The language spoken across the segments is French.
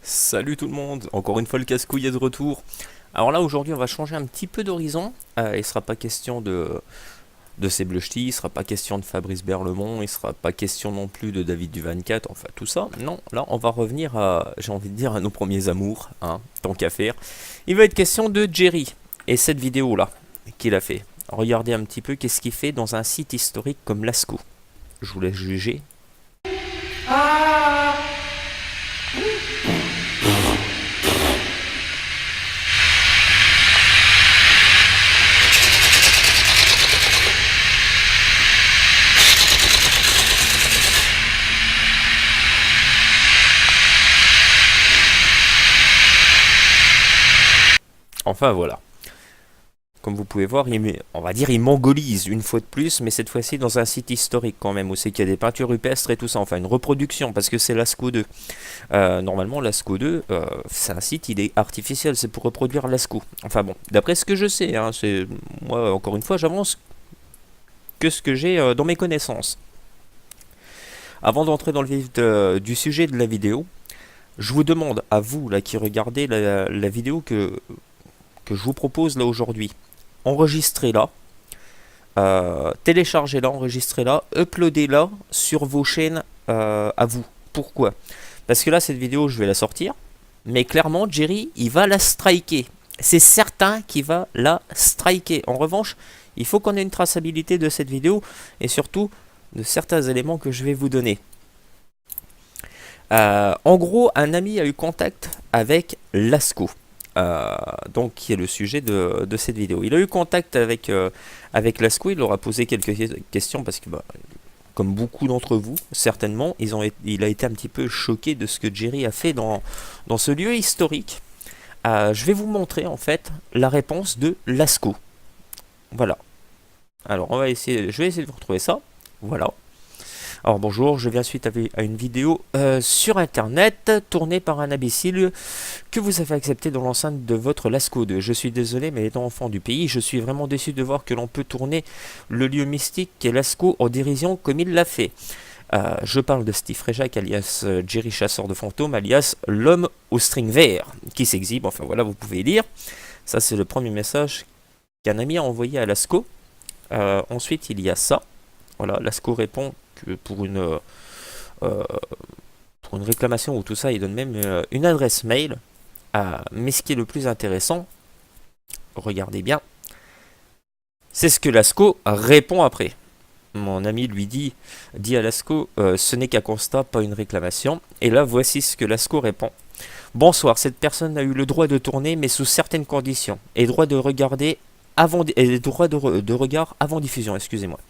Salut tout le monde, encore une fois le casse-couille est de retour. Alors là aujourd'hui on va changer un petit peu d'horizon. Il sera pas question de Sebleski, il sera pas question de Fabrice Berlemont, il sera pas question non plus de David du 24, enfin tout ça. Non, là on va revenir à, j'ai envie de dire, à nos premiers amours, hein, tant qu'à faire. Il va être question de Jerry et cette vidéo là qu'il a fait. Regardez un petit peu qu'est-ce qu'il fait dans un site historique comme Lascaux. Je vous laisse juger. Enfin voilà. Comme vous pouvez voir, on va dire il mongolise une fois de plus, mais cette fois-ci dans un site historique quand même, où c'est qu'il y a des peintures rupestres et tout ça, enfin une reproduction, parce que c'est Lascaux 2. Normalement, Lascaux 2, c'est un site, il est artificiel, c'est pour reproduire Lascaux. Enfin bon, d'après ce que je sais, hein, c'est moi encore une fois, j'avance que ce que j'ai dans mes connaissances. Avant d'entrer dans le vif du sujet de la vidéo, je vous demande à vous là qui regardez la vidéo que je vous propose là aujourd'hui, enregistrez-la, téléchargez-la, enregistrez-la, uploadez-la sur vos chaînes à vous. Pourquoi? Parce que là, cette vidéo, je vais la sortir, mais clairement, Jerry, il va la striker. C'est certain qu'il va la striker. En revanche, il faut qu'on ait une traçabilité de cette vidéo et surtout de certains éléments que je vais vous donner. En gros, un ami a eu contact avec Lascaux. Donc qui est le sujet de cette vidéo. Il a eu contact avec Lascaux, il leur a posé quelques questions parce que, comme beaucoup d'entre vous, certainement, il a été un petit peu choqué de ce que Jerry a fait dans ce lieu historique. Je vais vous montrer en fait la réponse de Lascaux. Voilà. Alors je vais essayer de vous retrouver ça. Voilà. Alors bonjour, je viens suite à une vidéo sur internet tournée par un imbécile que vous avez accepté dans l'enceinte de votre Lascaux 2. Je suis désolé, mais étant enfant du pays, je suis vraiment déçu de voir que l'on peut tourner le lieu mystique qu'est Lascaux en dérision comme il l'a fait. Je parle de Steve Rejac, alias Jerry Chasseur de Fantômes, alias l'homme au string vert, qui s'exhibe, enfin voilà, vous pouvez lire. Ça c'est le premier message qu'un ami a envoyé à Lascaux. Ensuite il y a ça. Voilà, Lascaux répond que pour une réclamation ou tout ça, il donne même une adresse mail. Mais ce qui est le plus intéressant, regardez bien, c'est ce que Lascaux répond après. Mon ami lui dit à Lascaux, ce n'est qu'un constat, pas une réclamation. Et là, voici ce que Lascaux répond. Bonsoir, cette personne a eu le droit de tourner, mais sous certaines conditions, et droit de regarder droit de regard avant diffusion, excusez-moi.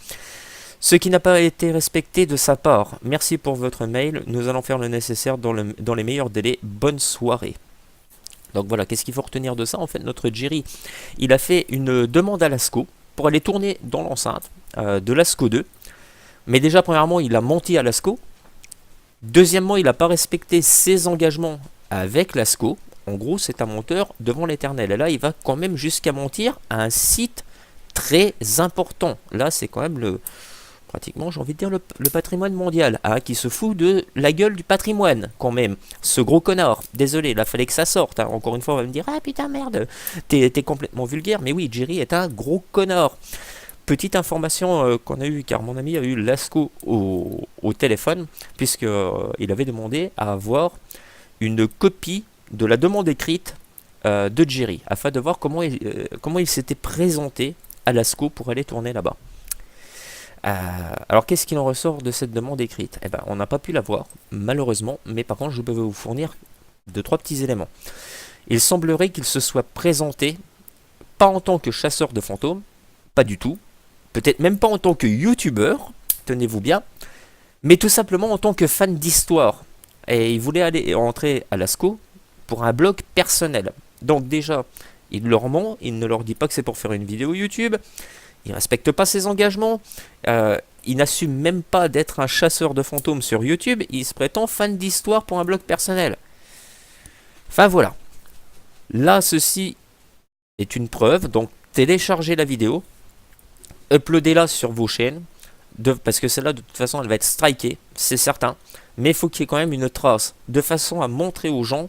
Ce qui n'a pas été respecté de sa part. Merci pour votre mail. Nous allons faire le nécessaire dans les meilleurs délais. Bonne soirée. Donc voilà, qu'est-ce qu'il faut retenir de ça? En fait, notre Jerry, il a fait une demande à Lascaux pour aller tourner dans l'enceinte de Lascaux 2. Mais déjà, premièrement, il a menti à Lascaux. Deuxièmement, il n'a pas respecté ses engagements avec Lascaux. En gros, c'est un menteur devant l'éternel. Et là, il va quand même jusqu'à mentir à un site très important. Là, c'est quand même pratiquement, j'ai envie de dire, le patrimoine mondial, hein, qui se fout de la gueule du patrimoine, quand même. Ce gros connard. Désolé, là, fallait que ça sorte. Hein. Encore une fois, on va me dire, ah putain, merde, t'es complètement vulgaire. Mais oui, Jerry est un gros connard. Petite information qu'on a eue, car mon ami a eu Lascaux au téléphone, puisqu'il avait demandé à avoir une copie de la demande écrite de Jerry, afin de voir comment il s'était présenté à Lascaux pour aller tourner là-bas. Alors qu'est-ce qu'il en ressort de cette demande écrite? Eh ben, on n'a pas pu la voir, malheureusement, mais par contre je peux vous fournir 2-3 petits éléments. Il semblerait qu'il se soit présenté, pas en tant que chasseur de fantômes, pas du tout, peut-être même pas en tant que youtubeur, tenez-vous bien, mais tout simplement en tant que fan d'histoire. Et il voulait aller entrer à Lascaux pour un blog personnel. Donc déjà, il leur ment, il ne leur dit pas que c'est pour faire une vidéo YouTube, il ne respecte pas ses engagements, il n'assume même pas d'être un chasseur de fantômes sur YouTube, il se prétend fan d'histoire pour un blog personnel. Enfin voilà. Là, ceci est une preuve, donc téléchargez la vidéo, uploadez-la sur vos chaînes, parce que celle-là, de toute façon, elle va être strikée, c'est certain. mais il faut qu'il y ait quand même une trace, de façon à montrer aux gens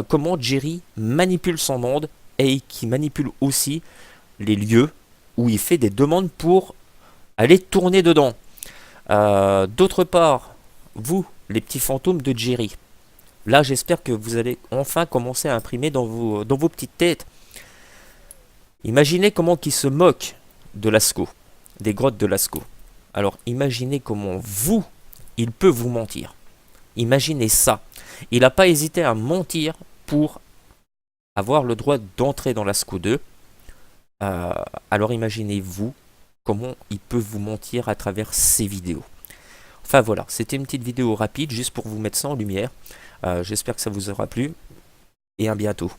comment Jerry manipule son monde et qui manipule aussi les lieux où il fait des demandes pour aller tourner dedans. D'autre part, vous, les petits fantômes de Jerry, là j'espère que vous allez enfin commencer à imprimer dans vos petites têtes. Imaginez comment il se moque de Lascaux, des grottes de Lascaux. Alors imaginez comment vous, il peut vous mentir. Imaginez ça. Il n'a pas hésité à mentir pour avoir le droit d'entrer dans Lascaux 2. Alors imaginez-vous comment il peut vous mentir à travers ces vidéos. Enfin voilà, c'était une petite vidéo rapide juste pour vous mettre ça en lumière. J'espère que ça vous aura plu et à bientôt.